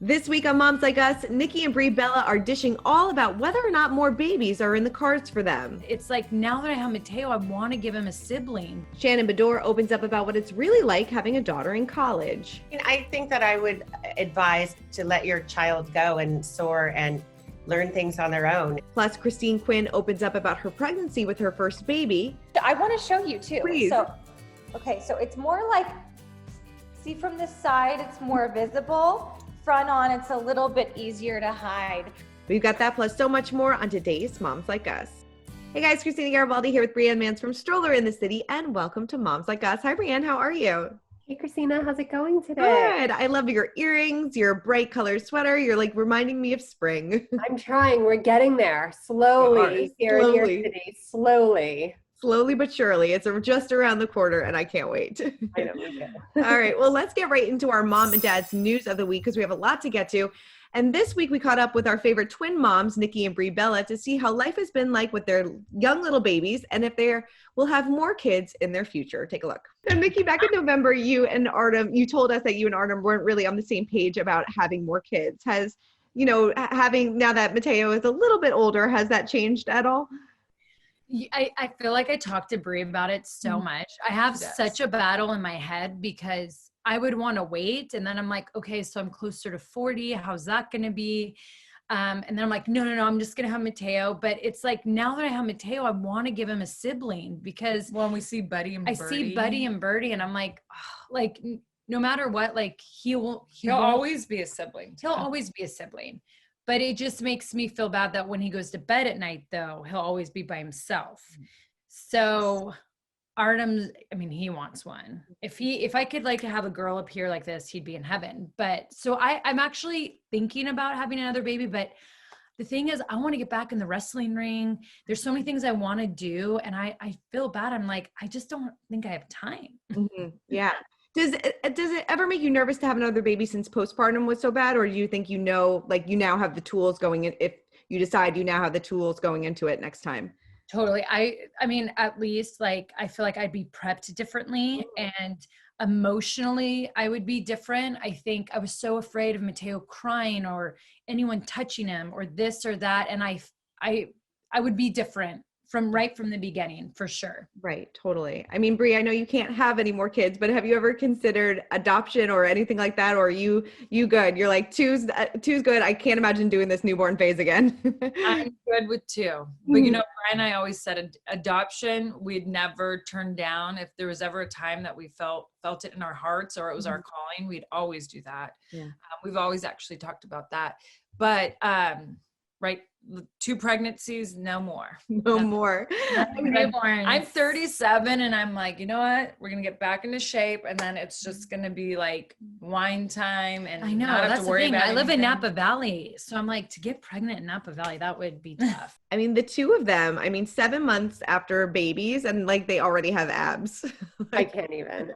This week on Moms Like Us, Nikki and Brie Bella are dishing all about whether or not more babies are in the cards for them. It's like, now that I have Mateo, I want to give him a sibling. Shannon Burr opens up about what it's really like having a daughter in college. I think that I would advise to let your child go and soar and learn things on their own. Plus, Quinn opens up about her pregnancy with her first baby. I want to show you too. Please. So it's more like, see from this side, it's more visible. Front on, it's a little bit easier to hide. We've got that plus so much more on today's Moms Like Us. Hey guys, Christina Garibaldi here with Brianne Mans from Stroller in the City, and welcome to Moms Like Us. Hi Brianne, how are you? Hey Christina, how's it going today? Good. I love your earrings, your bright colored sweater. You're like reminding me of spring. I'm trying. We're getting there slowly here in your city. Slowly but surely. It's just around the corner and I can't wait. I know, me All too. right. Well, let's get right into our mom and dad's news of the week because we have a lot to get to. And this week we caught up with our favorite twin moms, Nikki and Brie Bella, to see how life has been like with their young little babies and if they will have more kids in their future. Take a look. So Nikki, back in November, you told us that you and Artem weren't really on the same page about having more kids. Has, having, now that Mateo is a little bit older, has that changed at all? I feel like I talked to Brie about it so much. I have such a battle in my head because I would want to wait. And then I'm like, okay, so I'm closer to 40. How's that going to be? And then I'm like, no, I'm just going to have Mateo. But it's like, now that I have Mateo, I want to give him a sibling because when we see Buddy and Birdie. I see Buddy and Birdie and I'm like, no matter what, like he'll always be a sibling. He'll always be a sibling. But it just makes me feel bad that when he goes to bed at night, though, he'll always be by himself. So Artem, he wants one. If I could like have a girl appear like this, he'd be in heaven. But so I'm actually thinking about having another baby. But the thing is, I want to get back in the wrestling ring. There's so many things I want to do. And I feel bad. I'm like, I just don't think I have time. Mm-hmm. Yeah. Does it ever make you nervous to have another baby since postpartum was so bad? Or do you think you now have the tools going in, if you decide you now have the tools going into it next time? Totally. I mean, at least like, I feel like I'd be prepped differently and emotionally I would be different. I think I was so afraid of Mateo crying or anyone touching him or this or that. And I would be different from the beginning, for sure. Right. Totally. I mean, Brie, I know you can't have any more kids, but have you ever considered adoption or anything like that? Or are you good? You're like, two's good. I can't imagine doing this newborn phase again. I'm good with two. But Brian and I always said adoption, we'd never turn down. If there was ever a time that we felt it in our hearts or it was our calling, we'd always do that. Yeah. We've always actually talked about that. But, right. 2 pregnancies, no more. No more. I'm 37 and I'm like, you know what? We're going to get back into shape. And then it's just going to be like wine time. And I know not have that's to worry the thing. about I live in anything. Napa Valley. So I'm like, to get pregnant in Napa Valley, that would be tough. I mean, the two of them, 7 months after babies and like they already have abs. I can't even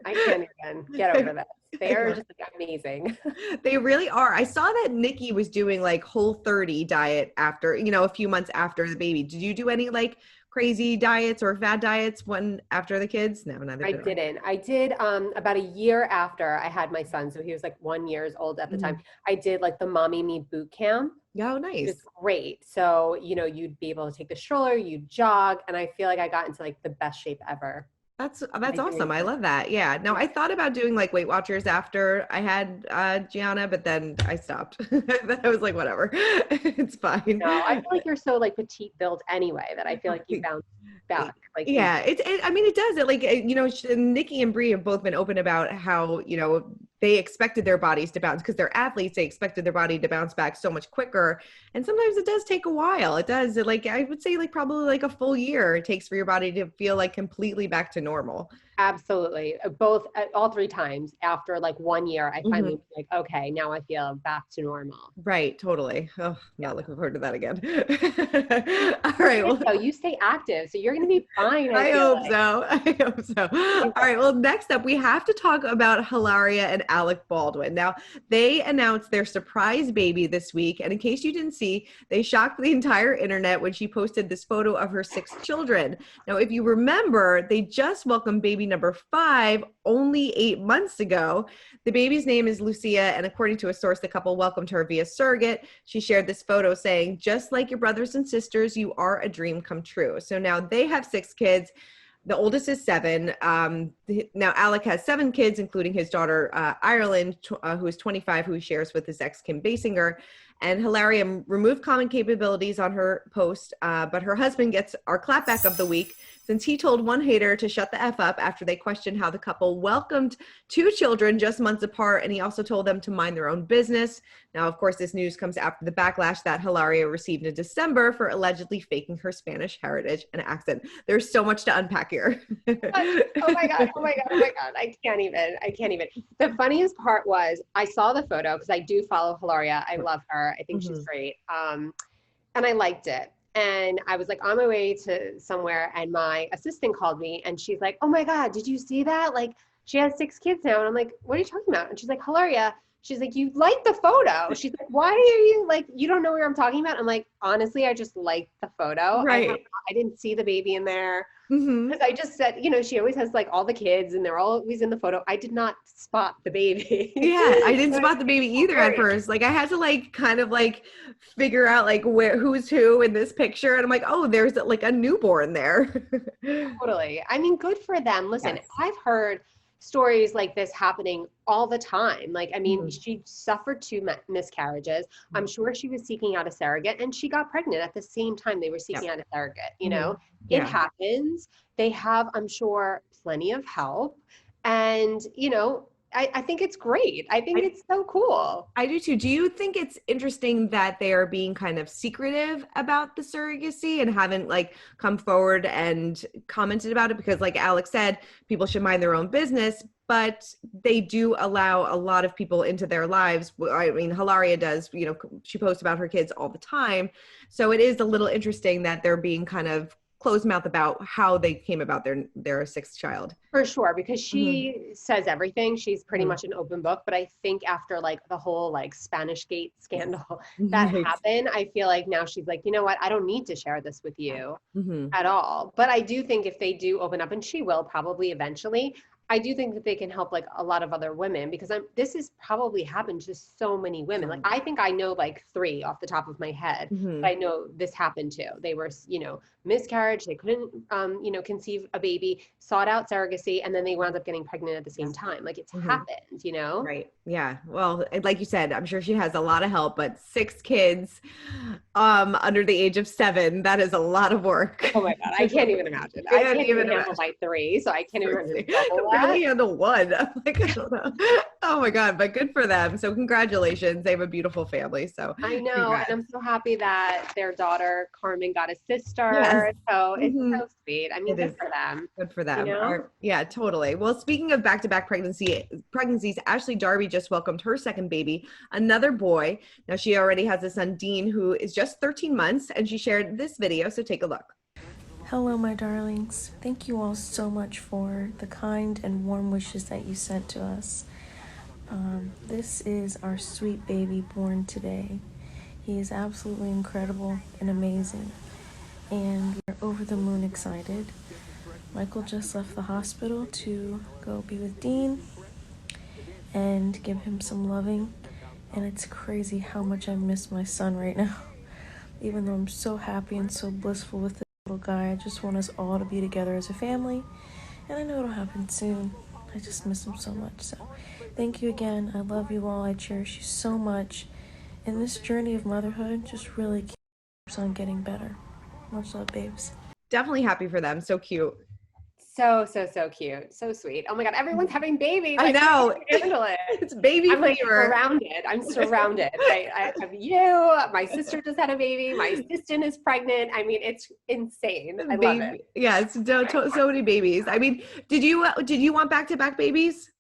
get over that. They are just like amazing. They really are. I saw that Nikki was doing like Whole30 diet after, a few months after the baby. Did you do any like crazy diets or fad diets after the kids? No, neither did I. Didn't. I did about a year after I had my son. So he was like 1 year old at the time. I did like the Mommy Me boot camp. Oh, nice. It's great. So, you'd be able to take the stroller, you'd jog. And I feel like I got into like the best shape ever. That's awesome. I love that. Yeah. Now I thought about doing like Weight Watchers after I had Gianna, but then I stopped. I was like, whatever, it's fine. No, I feel like you're so like petite built anyway that I feel like you bounce back. Like yeah, it does. It like, Nikki and Brie have both been open about how, they expected their bodies to bounce because they're athletes. They expected their body to bounce back so much quicker. And sometimes it does take a while. It does. Like, I would say like probably like a full year it takes for your body to feel like completely back to normal. Absolutely. All 3 times after like 1 year, I finally was like, okay, now I feel back to normal. Right. Totally. Oh, not looking forward to that again. All right. Well, so you stay active. So you're going to be fine. I hope so. All right. Well, next up, we have to talk about Laria and Alec Baldwin. Now, they announced their surprise baby this week. And in case you didn't see, they shocked the entire internet when she posted this photo of her 6 children. Now, if you remember, they just welcomed baby baby number 5 only 8 months ago. The baby's name is Lucia, and according to a source, the couple welcomed her via surrogate. She shared this photo saying, "Just like your brothers and sisters, you are a dream come true." So now they have 6 kids. The oldest is 7. Now Alec has 7 kids, including his daughter, Ireland, who is 25, who he shares with his ex, Kim Basinger. And Hilaria removed comment capabilities on her post, but her husband gets our clapback of the week since he told one hater to shut the F up after they questioned how the couple welcomed 2 children just months apart, and he also told them to mind their own business. Now, of course, this news comes after the backlash that Hilaria received in December for allegedly faking her Spanish heritage and accent. There's so much to unpack here. Oh my God. I can't even. The funniest part was I saw the photo because I do follow Hilaria. I love her. I think she's great. And I liked it. And I was like on my way to somewhere and my assistant called me and she's like, "Oh my God, did you see that? Like she has 6 kids now." And I'm like, "What are you talking about?" And she's like, "Hilaria." She's like, "You like the photo." She's like, "Why are you like, you don't know what I'm talking about?" I'm like, "Honestly, I just liked the photo. Right. I didn't see the baby in there." Mm-hmm. Because I just said, she always has like all the kids and they're always in the photo. I did not spot the baby. Yeah, I didn't spot the baby either at first. Like I had to like kind of like figure out like who's who in this picture. And I'm like, oh, there's like a newborn there. Totally. I mean, good for them. Listen, Yes. I've heard stories like this happening all the time. Like, I mean, she suffered 2 miscarriages. I'm sure she was seeking out a surrogate and she got pregnant at the same time they were seeking out a surrogate, It happens. They have, I'm sure, plenty of help. And, I think it's great. I think it's so cool. I do too. Do you think it's interesting that they are being kind of secretive about the surrogacy and haven't like come forward and commented about it? Because like Alex said, people should mind their own business, but they do allow a lot of people into their lives. I mean, Hilaria does, she posts about her kids all the time. So it is a little interesting that they're being kind of closed mouth about how they came about their 6th child. For sure, because she says everything. She's pretty much an open book. But I think after like the whole like Spanish Gate scandal that happened, I feel like now she's like, you know what? I don't need to share this with you at all. But I do think if they do open up, and she will probably eventually, I do think that they can help like a lot of other women because this has probably happened to so many women. Like I think I know like 3 off the top of my head, but I know this happened too. They were, miscarriage. They couldn't, conceive a baby, sought out surrogacy, and then they wound up getting pregnant at the same time. Like it's happened, Right. Yeah. Well, like you said, I'm sure she has a lot of help, but 6 kids, under the age of 7, that is a lot of work. Oh my God. I can't even imagine. I can't even handle my 3, so I can't even barely handle 1. I'm like, I don't know. Oh my God, but good for them. So congratulations. They have a beautiful family. So I know. congrats. And I'm so happy that their daughter, Carmen, got a sister. Yes. So it's so sweet. I mean, good for them. Good for them. Yeah, totally. Well, speaking of back-to-back pregnancies, Ashley Darby just welcomed her 2nd baby, another boy. Now she already has a son, Dean, who is just 13 months, and she shared this video. So take a look. Hello, my darlings. Thank you all so much for the kind and warm wishes that you sent to us. This is our sweet baby born today. He is absolutely incredible and amazing, and we're over the moon excited. Michael just left the hospital to go be with Dean and give him some loving, and it's crazy how much I miss my son right now. Even though I'm so happy and so blissful with this little guy, I just want us all to be together as a family, and I know it'll happen soon. I just miss him so much. So thank you again. I love you all. I cherish you so much. And this journey of motherhood just really keeps on getting better. Much love, babes. Definitely happy for them. So cute. So cute. So sweet. Oh my God. Everyone's having babies. I know. Handle it. It's baby I'm like fever. I'm surrounded. I have you. My sister just had a baby. My assistant is pregnant. I mean, it's insane. I love it. Yeah, it's so many babies. I mean, did you want back-to-back babies?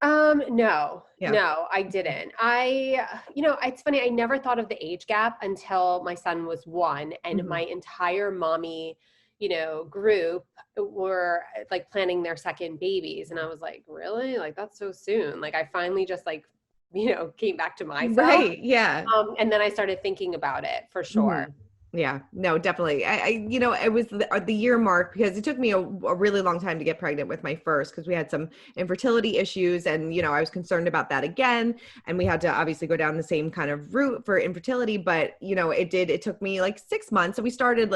No, I didn't. It's funny. I never thought of the age gap until my son was 1, and my entire mommy, group were like planning their 2nd babies. And I was like, really? Like, that's so soon. Like, I finally just like, came back to myself. Right. Yeah. And then I started thinking about it for sure. Yeah, no, definitely. It was the year mark because it took me a really long time to get pregnant with my first because we had some infertility issues and, I was concerned about that again. And we had to obviously go down the same kind of route for infertility. But, it took me like 6 months. So we started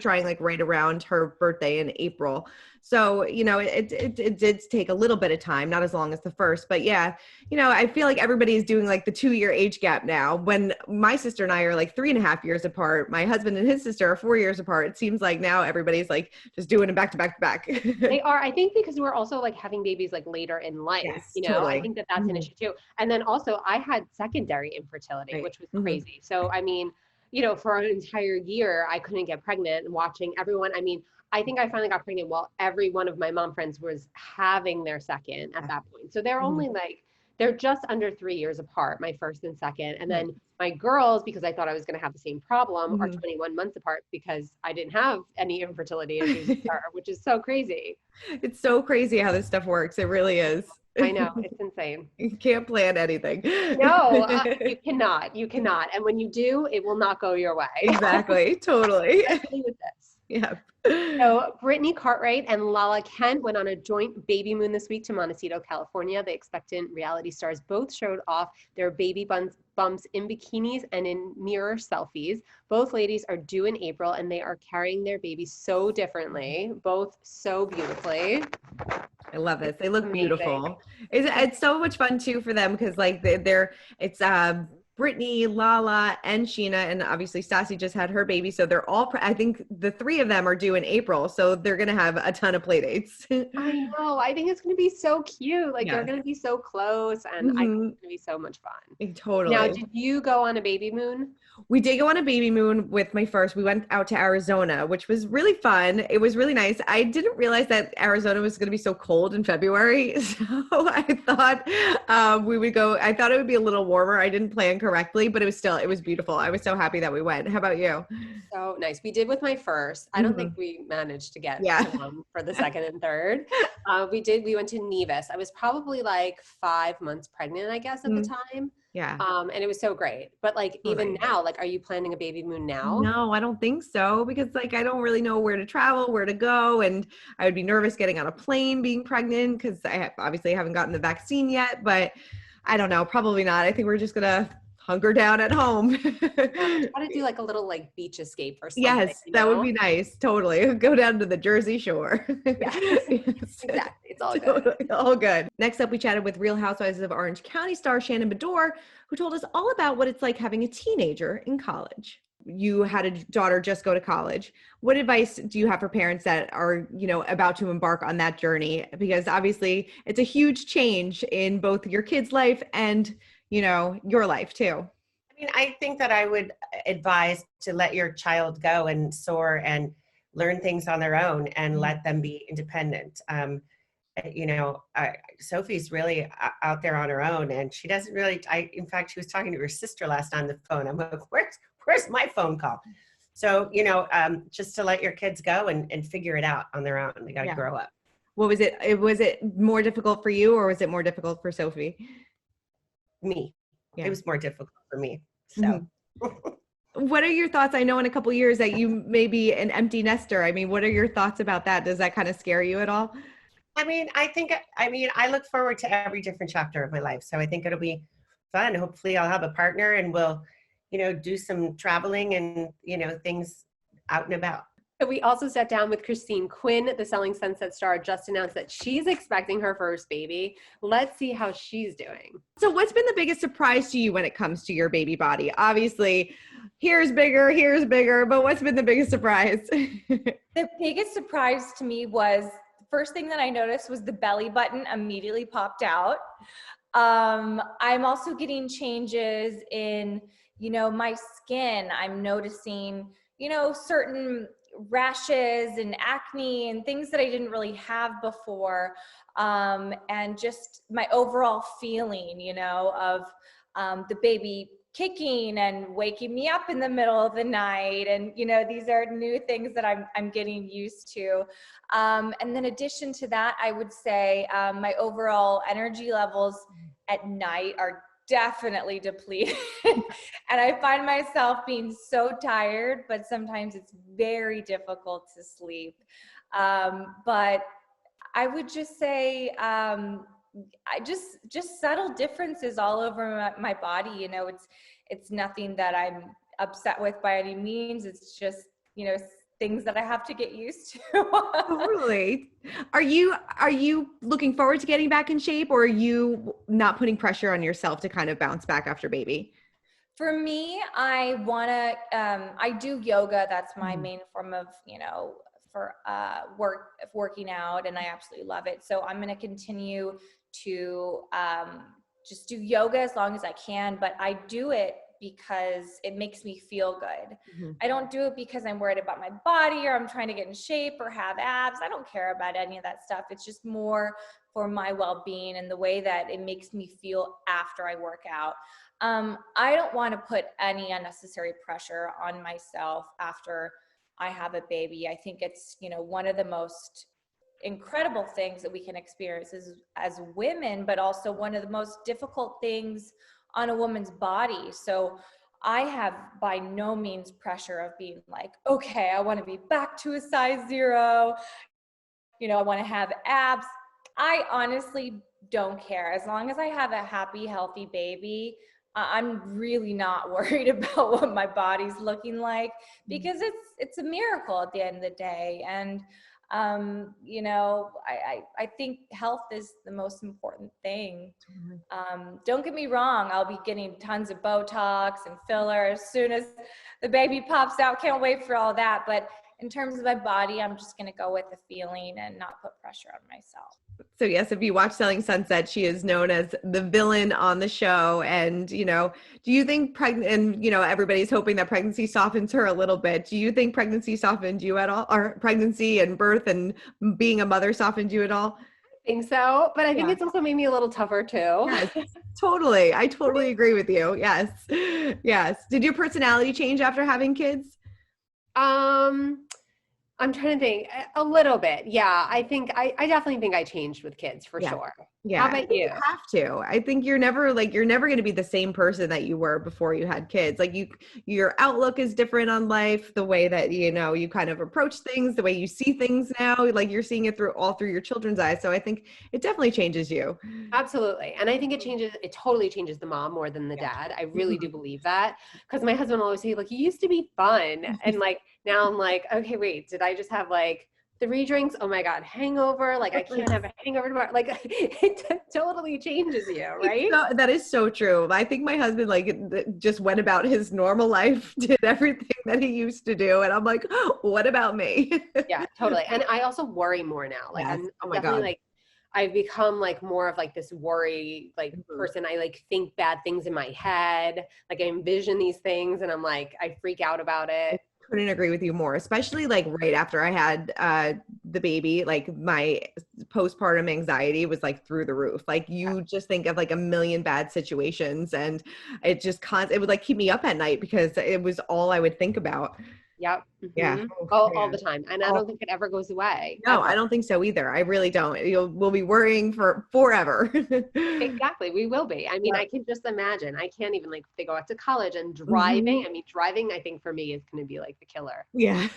trying like right around her birthday in April. So, it did take a little bit of time, not as long as the first, but yeah, I feel like everybody is doing like the 2-year age gap now when my sister and I are like 3.5 years apart. My husband and his sister are 4 years apart. It seems like now everybody's like just doing it back to back to back. They are, I think, because we're also like having babies like later in life, Yes, I totally. think that that's an issue too. And then also I had secondary infertility, Right. which was crazy. So, I mean, for an entire year, I couldn't get pregnant and watching everyone. I mean, I think I finally got pregnant while every one of my mom friends was having their second at that point. So they're only like, they're just under 3 years apart, my first and second. And then my girls, because I thought I was going to have the same problem, are 21 months apart because I didn't have any infertility issues with her, which is so crazy. It's so crazy how this stuff works. It really is. I know, it's insane. You can't plan anything. No, you cannot. And when you do, it will not go your way. Exactly. Totally. Especially with this. Yeah. So Brittany Cartwright and Lala Kent went on a joint baby moon this week to Montecito, California. The expectant reality stars both showed off their baby bumps in bikinis and in mirror selfies. Both ladies are due in April and they are carrying their baby so differently, both so beautifully. I love this. They look beautiful. It's so much fun too for them because like it's Brittany, Lala, and Sheena, and obviously Stassi just had her baby. So they're all, I think the 3 of them are due in April. So they're going to have a ton of play dates. I know. I think it's going to be so cute. Like they're going to be so close and I think it's going to be so much fun. Totally. Now, did you go on a baby moon? We did go on a baby moon with my first. We went out to Arizona, which was really fun. It was really nice. I didn't realize that Arizona was going to be so cold in February. So I thought we would go. I thought it would be a little warmer. I didn't plan correctly, but it was beautiful. I was so happy that we went. How about you? So nice. We did with my first. I don't think we managed to get for the second and third. We went to Nevis. I was probably like 5 months pregnant, I guess, at the time. Yeah. And it was so great. But like even now, like, are you planning a baby moon now? No, I don't think so because like I don't really know where to travel, where to go, and I would be nervous getting on a plane being pregnant because I obviously haven't gotten the vaccine yet. But I don't know, probably not. I think we're just gonna hunker down at home. Try to do like a little like beach escape or something. Yes, that would be nice. Totally. Go down to the Jersey Shore. Yes. Exactly. It's all good. Totally. All good. Next up, we chatted with Real Housewives of Orange County star Shannon Burr, who told us all about what it's like having a teenager in college. You had a daughter just go to college. What advice do you have for parents that are, about to embark on that journey? Because obviously it's a huge change in both your kid's life and your life too. I mean, I think that I would advise to let your child go and soar and learn things on their own and let them be independent. Sophie's really out there on her own and she doesn't really, in fact, she was talking to her sister last on the phone. I'm like, where's my phone call? So, just to let your kids go and figure it out on their own. They got to grow up. What was it? Was it more difficult for you or was it more difficult for Sophie? Me. Yeah. It was more difficult for me. So what are your thoughts? I know in a couple of years that you may be an empty nester. I mean, what are your thoughts about that? Does that kind of scare you at all? I mean, I look forward to every different chapter of my life. So I think it'll be fun. Hopefully I'll have a partner and we'll, do some traveling and, things out and about. We also sat down with Christine. Quinn, the Selling Sunset star, just announced that she's expecting her first baby. Let's see how she's doing. So what's been the biggest surprise to you when it comes to your baby body? Obviously, here's bigger, but what's been the biggest surprise? The biggest surprise to me was the first thing that I noticed was the belly button immediately popped out. I'm also getting changes in, my skin. I'm noticing, certain rashes and acne and things that I didn't really have before. And just my overall feeling, of the baby kicking and waking me up in the middle of the night. And, these are new things that I'm getting used to. And then addition to that, I would say my overall energy levels at night are definitely depleted. And I find myself being so tired, but sometimes it's very difficult to sleep. But I would just say, I just subtle differences all over my body. You know, it's nothing that I'm upset with by any means. It's just, you know, things that I have to get used to. Totally. Are you looking forward to getting back in shape, or are you not putting pressure on yourself to kind of bounce back after baby? For me, I do yoga. That's my main form of, you know, for working out, and I absolutely love it. So I'm going to continue to just do yoga as long as I can, but I do it because it makes me feel good. I don't do it because I'm worried about my body or I'm trying to get in shape or have abs. I don't care about any of that stuff. It's just more for my well-being and the way that it makes me feel after I work out. I don't want to put any unnecessary pressure on myself after I have a baby. I think it's, you know, one of the most incredible things that we can experience as women, but also one of the most difficult things on a woman's body. So I have by no means pressure of being like, okay, I want to be back to a size 0. You know, I want to have abs. I honestly don't care. As long as I have a happy, healthy baby, I'm really not worried about what my body's looking like, because it's a miracle at the end of the day. And you know, I think health is the most important thing. Don't get me wrong, I'll be getting tons of Botox and filler as soon as the baby pops out. Can't wait for all that. But in terms of my body, I'm just going to go with the feeling and not put pressure on myself. So yes, if you watch Selling Sunset, she is known as the villain on the show. And, you know, do you think and, you know, everybody's hoping that pregnancy softens her a little bit. Do you think pregnancy softened you at all, or pregnancy and birth and being a mother softened you at all? I think so, but I think it's also made me a little tougher too. Yes, totally. I totally agree with you. Yes. Yes. Did your personality change after having kids? I'm trying to think a little bit. Yeah, I think I definitely think I changed with kids for sure. Yeah. How about you? You have to. I think you're never going to be the same person that you were before you had kids. Like your outlook is different on life, the way that, you know, you kind of approach things, the way you see things now, like you're seeing it through your children's eyes. So I think it definitely changes you. Absolutely. And I think it totally changes the mom more than the dad. I really do believe that, because my husband will always say, like, you used to be fun. And like, now I'm like, okay, wait, did I just have like 3 drinks? Oh my God, hangover. Like I can't have a hangover tomorrow. Like it totally changes you, right? That is so true. I think my husband like just went about his normal life, did everything that he used to do. And I'm like, oh, what about me? Yeah, totally. And I also worry more now. Like yes. I'm definitely like, I've become like more of like this worry like person. I like think bad things in my head. Like I envision these things and I'm like, I freak out about it. Couldn't agree with you more, especially like right after I had the baby. Like my postpartum anxiety was like through the roof. Like you just think of like a million bad situations, and it just it would like keep me up at night because it was all I would think about. Yep. Yeah. All the time. And I don't think it ever goes away. No, I don't think so either. I really don't. We'll be worrying for forever. Exactly. We will be. I mean, I can just imagine. I can't even like, they go out to college and driving. I mean, driving, I think for me is going to be like the killer. Yeah,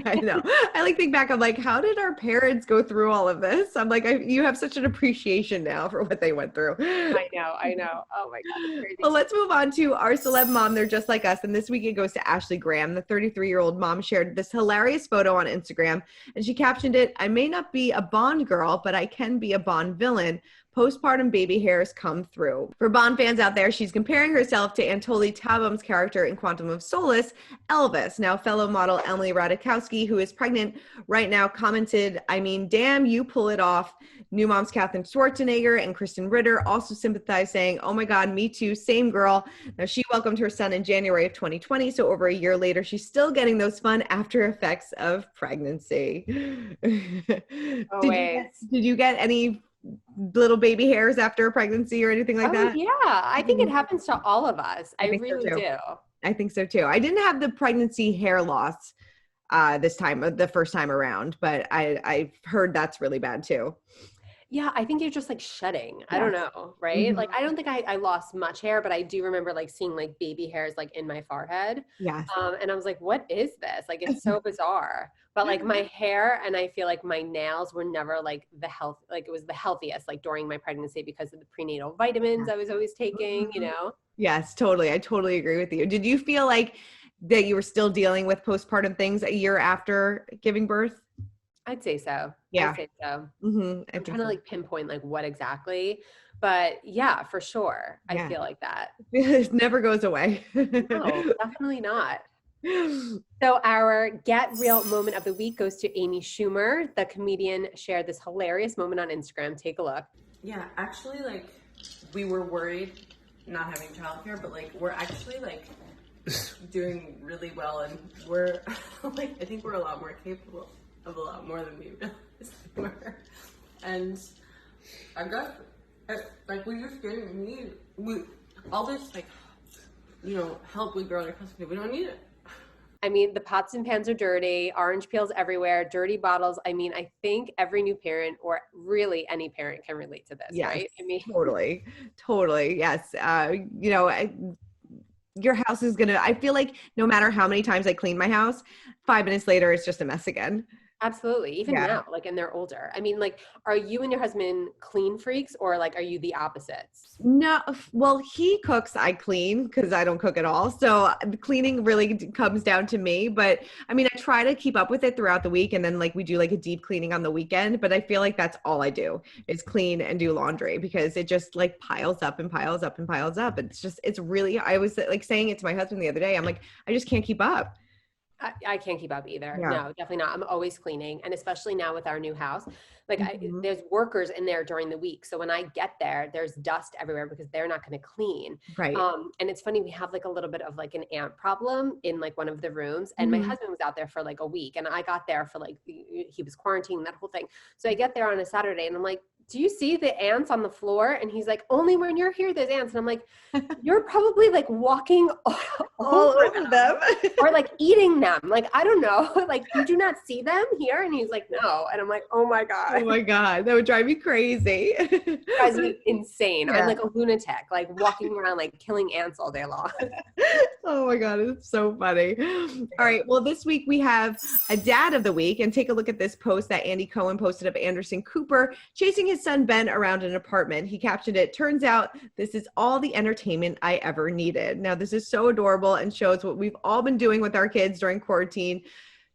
I know. I like think back, I'm like, how did our parents go through all of this? I'm like, you have such an appreciation now for what they went through. I know. Oh my God. It's crazy. Well, let's move on to our celeb mom. They're just like us. And this week it goes to Ashley Graham. The 33-year-old mom shared this hilarious photo on Instagram, and she captioned it, "I may not be a Bond girl, but I can be a Bond villain. Postpartum baby hairs come through." For Bond fans out there, she's comparing herself to Anatoly Taubum's character in Quantum of Solace, Elvis. Now, fellow model Emily Ratajkowski, who is pregnant right now, commented, "I mean, damn, you pull it off." New moms Katherine Schwarzenegger and Kristen Ritter also sympathized, saying, "Oh my God, me too, same girl." Now, she welcomed her son in January of 2020, so over a year later, she's still getting those fun after effects of pregnancy. Did you get any little baby hairs after a pregnancy or anything like that? Yeah, I think it happens to all of us. I really do. I think so too. I didn't have the pregnancy hair loss the first time around, but I've heard that's really bad too. Yeah, I think you're just like shedding. I don't know, right? Like I don't think I lost much hair, but I do remember like seeing like baby hairs like in my forehead. Yes. And I was like, what is this? Like it's so bizarre. But like my hair and I feel like my nails were never like like it was the healthiest like during my pregnancy because of the prenatal vitamins I was always taking, you know? Yes, totally. I totally agree with you. Did you feel like that you were still dealing with postpartum things a year after giving birth? I'd say so. Yeah. I'd say so. I'm I'm trying to like pinpoint like what exactly, but yeah, for sure. I feel like that. It never goes away. No, definitely not. So our Get Real moment of the week goes to Amy Schumer. The comedian shared this hilarious moment on Instagram. Take a look. Yeah, actually, like, we were worried not having childcare, but like, we're actually like doing really well, and we're like, I think we're a lot more capable of a lot more than we realized we were. And I guess, like, we just didn't need all this, like, you know, help with growing a custody. We don't need it. I mean, the pots and pans are dirty, orange peels everywhere, dirty bottles. I mean, I think every new parent or really any parent can relate to this, right? I mean, totally. Yes. You know, your house is I feel like no matter how many times I clean my house, 5 minutes later, it's just a mess again. Absolutely. Even now, like, and they're older. I mean, like, are you and your husband clean freaks or like, are you the opposites? No, well, he cooks, I clean because I don't cook at all. So cleaning really comes down to me. But I mean, I try to keep up with it throughout the week. And then like we do like a deep cleaning on the weekend. But I feel like that's all I do is clean and do laundry because it just like piles up and piles up and piles up. It's really, I was like saying it to my husband the other day. I'm like, I just can't keep up. I can't keep up either. Yeah. No, definitely not. I'm always cleaning. And especially now with our new house, like there's workers in there during the week. So when I get there, there's dust everywhere because they're not going to clean. Right. And it's funny, we have like a little bit of like an ant problem in like one of the rooms. And my husband was out there for like a week and I got there for like, he was quarantining, that whole thing. So I get there on a Saturday and I'm like, do you see the ants on the floor? And he's like, only when you're here, there's ants. And I'm like, you're probably like walking all over them or like eating them. Like, I don't know. Like, you do not see them here? And he's like, no. And I'm like, oh my God. Oh my God. That would drive me crazy. It drives me insane. I'm like a lunatic, like walking around, like killing ants all day long. Oh my God. It's so funny. All right. Well, this week we have a dad of the week, and take a look at this post that Andy Cohen posted of Anderson Cooper chasing his son Ben around an apartment. He captioned it, "Turns out this is all the entertainment I ever needed." Now, this is so adorable and shows what we've all been doing with our kids during quarantine.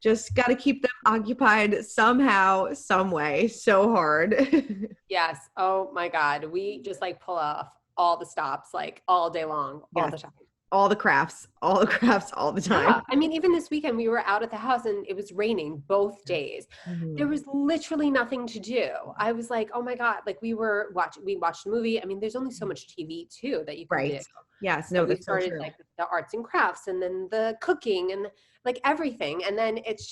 Just got to keep them occupied somehow, some way. So hard. Yes. Oh my God. We just like pull off all the stops, like all day long, all the time. All the crafts all the time. Yeah. I mean, even this weekend we were out at the house and it was raining both days. There was literally nothing to do. I was like, oh my God, like we watched a movie. I mean, there's only so much TV too that you can do. Yes. So no, we that's started so true. like the arts and crafts and then the cooking and like everything. And then it's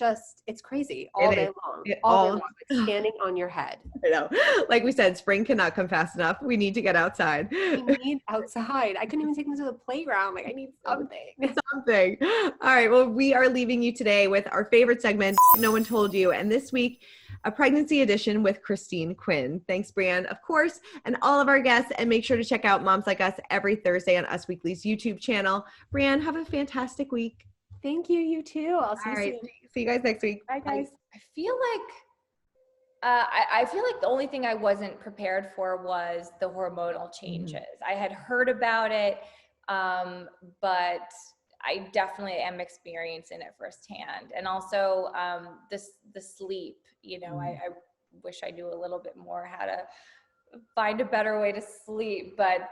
crazy all day long. All day long, like standing on your head. I know. Like we said, spring cannot come fast enough. We need to get outside. We need outside. I couldn't even take them to the playground. Like I need something. All right. Well, we are leaving you today with our favorite segment, No One Told You. And this week, a pregnancy edition with Christine Quinn. Thanks, Brianne, of course, and all of our guests. And make sure to check out Moms Like Us every Thursday on Us Weekly's YouTube channel. Brianne, have a fantastic week. Thank you. You too. I'll see you soon. See you guys next week. Bye, guys. I feel like the only thing I wasn't prepared for was the hormonal changes. I had heard about it, but I definitely am experiencing it firsthand. And also the sleep, you know, I wish I knew a little bit more how to find a better way to sleep, but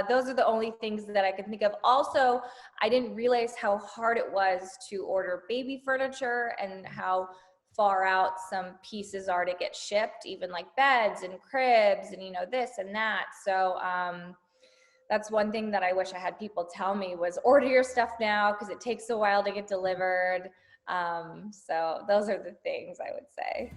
those are the only things that I could think of. Also, I didn't realize how hard it was to order baby furniture and how far out some pieces are to get shipped, even like beds and cribs and, you know, this and that. So that's one thing that I wish I had people tell me was order your stuff now because it takes a while to get delivered. So those are the things I would say.